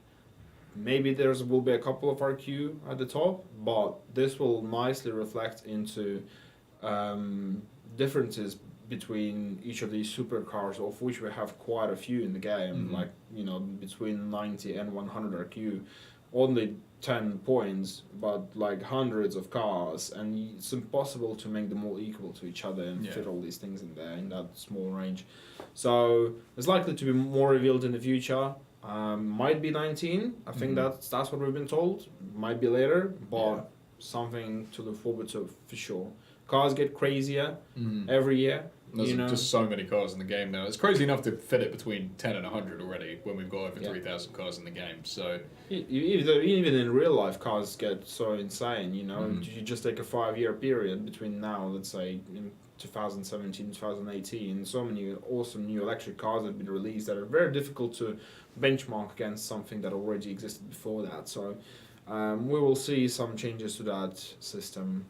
Maybe will be a couple of RQ at the top, but this will nicely reflect into differences between each of these supercars, of which we have quite a few in the game, like, you know, between 90 and 100 RQ. Only 10 points, but like hundreds of cars, and it's impossible to make them all equal to each other and fit all these things in there in that small range. So it's likely to be more revealed in the future. Might be 19. I think that's what we've been told. Might be later, but something to look forward to for sure. Cars get crazier every year. There's just so many cars in the game now. It's crazy enough to fit it between 10 and 100 already when we've got over 3,000 cars in the game. So even in real life, cars get so insane, you know. You just take a 5-year period between now, let's say, in 2017, 2018, so many awesome new electric cars have been released that are very difficult to benchmark against something that already existed before that. So we will see some changes to that system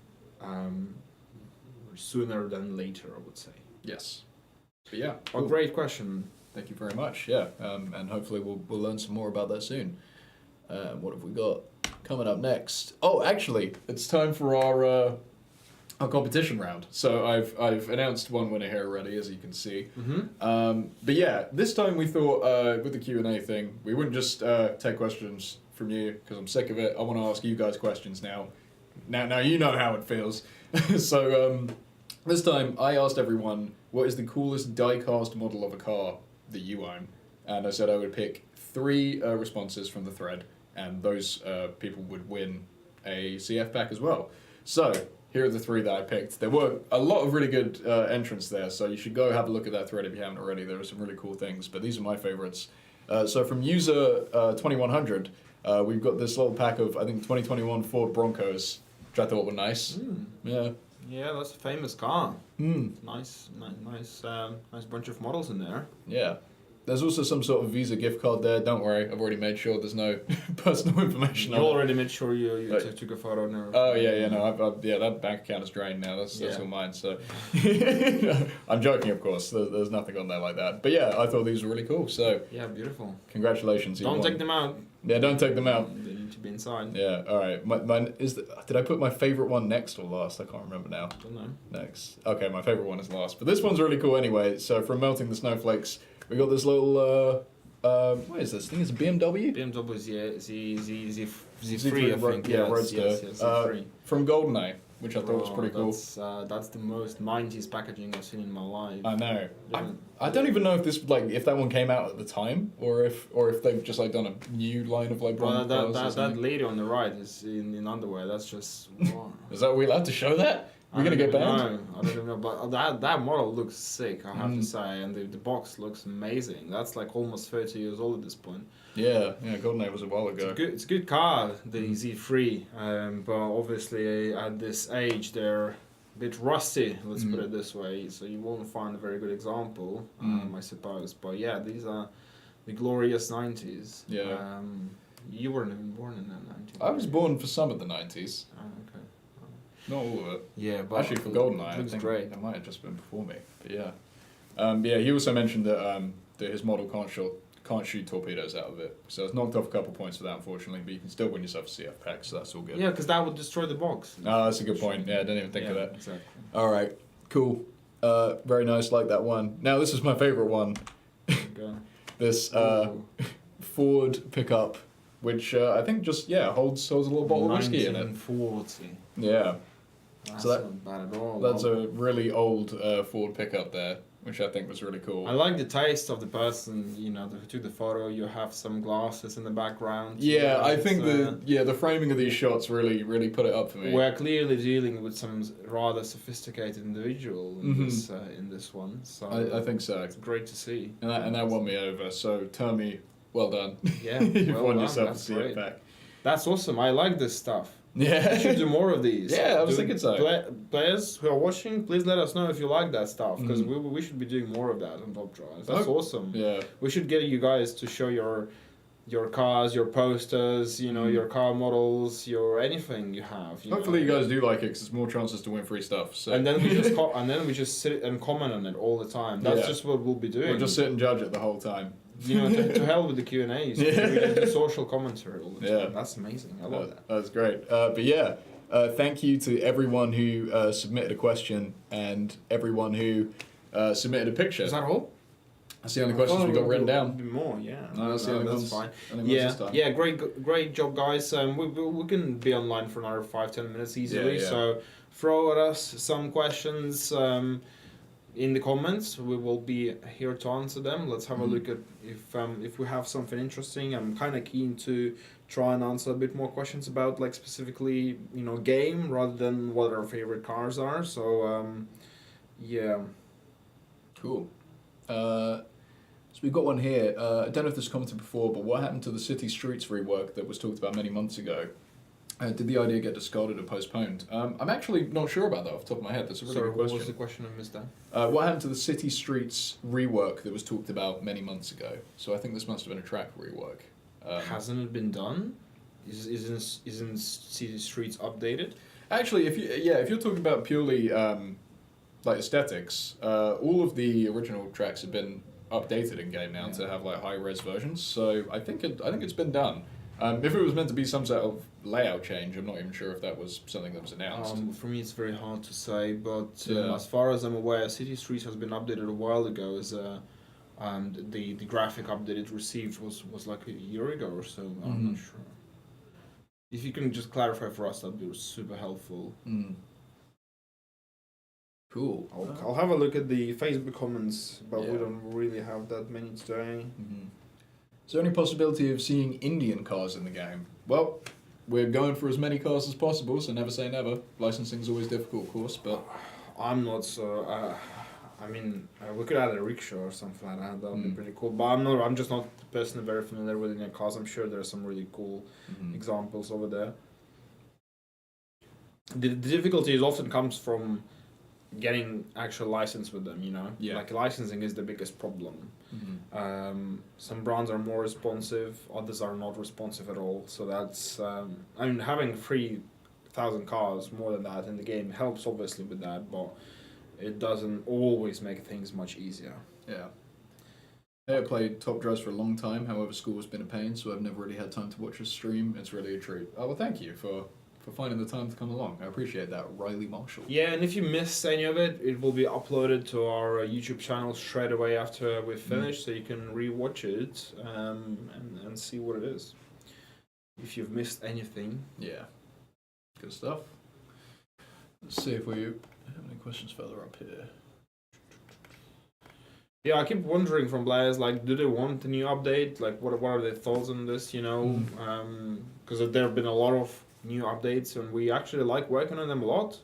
sooner than later, I would say. Yes. But yeah. A great question. Thank you very much. Yeah. And hopefully we'll learn some more about that soon. What have we got coming up next? Oh, actually, it's time for our competition round. So I've announced one winner here already, as you can see. But yeah, this time we thought with the Q&A thing, we wouldn't just take questions from you because I'm sick of it. I want to ask you guys questions now. Now you know how it feels. So this time I asked everyone, what is the coolest die-cast model of a car that you own? And I said I would pick 3 responses from the thread, and those people would win a CF pack as well. So here are the 3 that I picked. There were a lot of really good entrants there, so you should go have a look at that thread if you haven't already. There are some really cool things, but these are my favorites. So from user 2100, we've got this little pack of, I think, 2021 Ford Broncos, which I thought were nice. Yeah. Yeah, that's a famous car. Nice bunch of models in there. Yeah. There's also some sort of Visa gift card there. Don't worry, I've already made sure there's no personal information on it. You already made sure you took a photo now. Oh, yeah, no, that bank account is drained now. That's all mine, so... I'm joking, of course. There's nothing on there like that. But yeah, I thought these were really cool, so... Yeah, beautiful. Congratulations. Don't take them out. Yeah, don't take them out. They need to be inside. Yeah, alright. Did I put my favourite one next or last? I can't remember now. Don't know. Next. Okay, my favourite one is last. But this one's really cool anyway. So from Melting the Snowflakes... We got this little, what is this thing? Is it BMW? BMW is Z3, I think. Yeah, Roadster. Yes, Z3. From GoldenEye, which I thought was pretty cool. That's the most 90s packaging I've seen in my life. I know. I don't even know if this if that one came out at the time or if they've just done a new line of that lady on the right is in underwear. That's just. Wow. Is that, are we allowed to show that? We're gonna get banned? No, I don't even know, but that model looks sick, I have to say, and the box looks amazing. That's like almost 30 years old at this point. Yeah, GoldenEye was a while ago. It's a good car, the Z3, but obviously at this age they're a bit rusty, let's put it this way, so you won't find a very good example, I suppose. But yeah, these are the glorious 90s. Yeah. You weren't even born in that 90s. I was born for some of the 90s. Oh, okay. Not all of it. Yeah, but Actually, for GoldenEye, I looks think great. it might have just been before me. But yeah. Yeah, he also mentioned that his model can't shoot torpedoes out of it. So it's knocked off a couple points for that, unfortunately, but you can still win yourself a CF pack, so that's all good. Yeah, because that would destroy the box. Oh, that's a good point. Yeah, I didn't even think of that. Exactly. All right, cool. Very nice, like that one. Now, this is my favourite one. Okay. This Ooh. Ford pickup, which I think just, holds a little bottle of whiskey in it. 1940. Yeah, That's So that- not bad at all. that's a really old Ford pickup there, which I think was really cool. I like the taste of the person, who took the photo. You have some glasses in the background. Yeah, I think it's, the framing of these shots really put it up for me. we're clearly dealing with some rather sophisticated individual in Mhm. in this one. So I think so, it's great to see. and that won me over. So Termy, well done. Yeah, You've well won done, yourself that's a CF great. pack. That's awesome. I like this stuff. We should Yeah, do more of these. Yeah, I was thinking so. Players who are watching, please let us know if you like that stuff, because we should be doing more of that on Top Drives. That's awesome. yeah. We should get you guys to show your cars, your posters, your car models, your anything you have. Hopefully you guys do like it, because there's more chances to win free stuff. So. And then we just sit and comment on it all the time. That's Yeah. just what we'll be doing. We'll just sit and judge it the whole time. to hell with the Q&As. Yeah. We just do social commentary all the time. Yeah. That's amazing. I love that. That's great. But yeah, thank you to everyone who submitted a question and everyone who submitted a picture. Is that all? That's the only questions we got written down. More, yeah. No, that's the only ones. fine. Only ones this time. Yeah, great job, guys. We can be online for another 5-10 minutes easily. Yeah. So throw at us some questions in the comments. We will be here to answer them. Let's have a look at if we have something interesting. I'm kind of keen to try and answer a bit more questions about like specifically game rather than what our favorite cars are. So yeah. Cool. So we've got one here. I don't know if this was commented before, but what happened to the City Streets rework that was talked about many months ago? Did the idea get discarded or postponed? I'm actually not sure about that off the top of my head. That's a really Sorry, good what question. was the question? I missed that. What happened to the City Streets rework that was talked about many months ago? So I think this must have been a track rework. Hasn't it been done? Isn't City Streets updated? Actually, if you're talking about purely like aesthetics, all of the original tracks have been updated in game now to have like high res versions. So I think it's been done. If it was meant to be some sort of layout change, I'm not even sure if that was something that was announced. For me, it's very hard to say, but Yeah. as far as I'm aware, City Streets has been updated a while ago. As the graphic update it received was like a year ago or so. I'm not sure. If you can just clarify for us, that'd be super helpful. Cool. I'll have a look at the Facebook comments, but we Yeah. don't really have that many today. Is there any possibility of seeing Indian cars in the game? Well, we're going for as many cars as possible, so never say never. Licensing's always difficult, of course, but I'm not so. I mean, we could add a rickshaw or something like that. That would be pretty cool. But I'm just not personally very familiar with Indian cars. I'm sure there are some really cool examples over there. The difficulty often comes from getting actual license with them. Yeah. Like licensing is the biggest problem. Some brands are more responsive, others are not responsive at all. So that's having 3,000 cars, more than that in the game helps obviously with that, but it doesn't always make things much easier. yeah. I played Top Drives for a long time, however school has been a pain, so I've never really had time to watch a stream. It's really a treat. Oh, well, thank you for finding the time to come along. I appreciate that, Riley Marshall. Yeah, and if you missed any of it, it will be uploaded to our YouTube channel straight away after we've finished, so you can rewatch it and see what it is. If you've missed anything. Yeah. Good stuff. Let's see if we have any questions further up here. Yeah, I keep wondering from players, like, do they want a new update? Like, what are their thoughts on this, Because there have been a lot of new updates, and we actually like working on them a lot.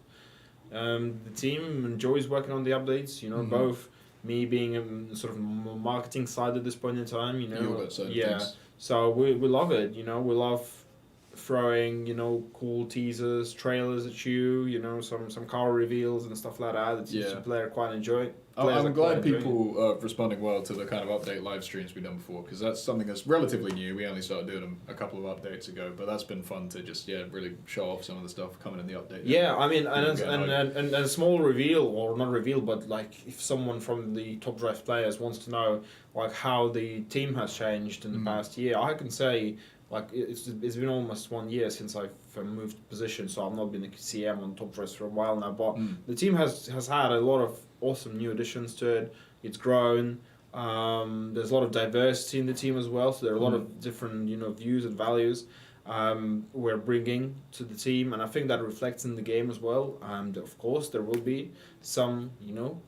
The team enjoys working on the updates. You know, both me being sort of marketing side at this point in time. You know, That side of yeah. things. So we love it. You know, we love throwing cool teasers, trailers at you. You know, some car reveals and stuff like that. The player quite enjoy. I'm glad people are responding well to the kind of update live streams we've done before, because that's something that's relatively new. We only started doing them a couple of updates ago, but that's been fun to just really show off some of the stuff coming in the update. Yeah, I mean, and a small reveal, or not reveal, but like if someone from the top draft players wants to know like how the team has changed in the past year, I can say like it's been almost 1 year since I've moved position, so I've not been a CM on top dress for a while now. But the team has had a lot of awesome new additions to it. It's grown. There's a lot of diversity in the team as well, so there are a lot of different views and values we're bringing to the team, and I think that reflects in the game as well. And of course, there will be some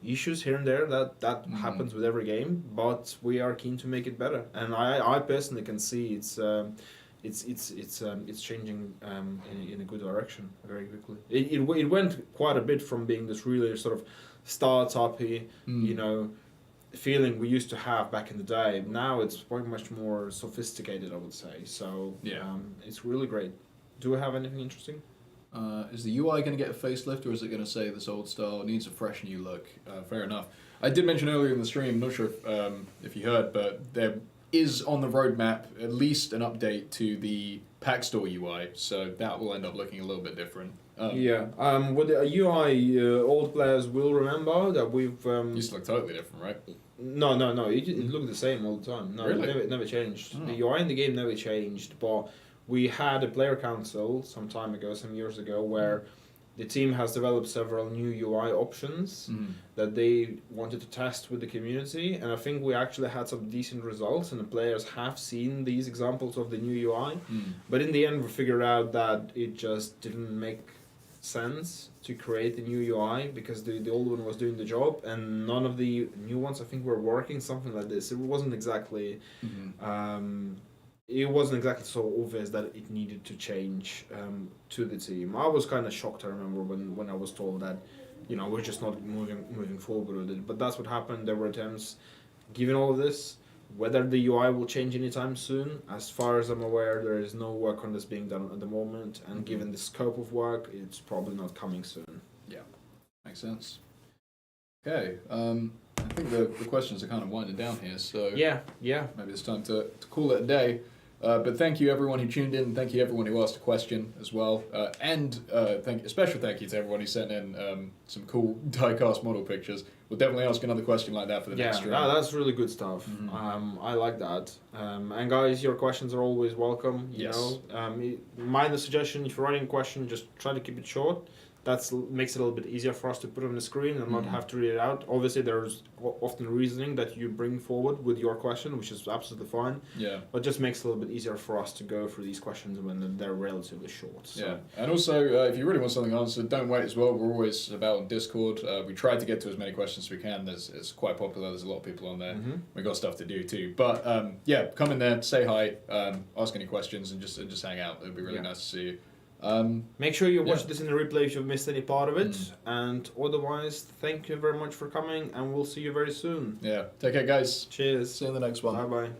issues here and there that happens with every game, but we are keen to make it better. And I personally can see it's changing in a good direction very quickly. It went quite a bit from being this really sort of startup-y, feeling we used to have back in the day. Now it's quite much more sophisticated, I would say. So it's really great. Do we have anything interesting? Is the UI going to get a facelift, or is it going to say this old style needs a fresh new look? Fair enough. I did mention earlier in the stream, not sure if you heard, but there is on the roadmap at least an update to the Pack Store UI, so that will end up looking a little bit different. With the UI, old players will remember that we've... used to look totally different, right? No. It looked the same all the time. No, really? It never changed. The UI in the game never changed, but we had a player council some years ago, where the team has developed several new UI options that they wanted to test with the community, and I think we actually had some decent results, and the players have seen these examples of the new UI. But in the end, we figured out that it just didn't make sense to create a new UI because the old one was doing the job, and none of the new ones I think were working, something like this. It wasn't exactly so obvious that it needed to change to the team. I was kind of shocked, I remember, when I was told that we're just not moving forward with it. But that's what happened. There were attempts. Given all of this, whether the UI will change anytime soon, as far as I'm aware, there is no work on this being done at the moment, and given the scope of work, it's probably not coming soon. Yeah, makes sense. Okay, I think the questions are kind of winding down here, so yeah, maybe it's time to call it a day. But thank you everyone who tuned in, thank you everyone who asked a question as well, and special thank you to everyone who sent in some cool diecast model pictures. We'll definitely ask another question like that for the next stream. Yeah, that's really good stuff. I like that. And guys, your questions are always welcome. You know, minor suggestion, if you're writing a question, just try to keep it short. That makes it a little bit easier for us to put on the screen and not have to read it out. Obviously, there's often reasoning that you bring forward with your question, which is absolutely fine. Yeah. But just makes it a little bit easier for us to go through these questions when they're relatively short. So. Yeah. And also, if you really want something answered, don't wait as well. We're always about on Discord. We try to get to as many questions as we can. It's quite popular. There's a lot of people on there. We've got stuff to do too. But come in there, say hi, ask any questions, and just hang out. It'd be really nice to see you. Make sure you watch this in the replay if you've missed any part of it, and otherwise, thank you very much for coming, and we'll see you very soon. Yeah, take care, guys. Cheers. See you in the next one. Bye bye.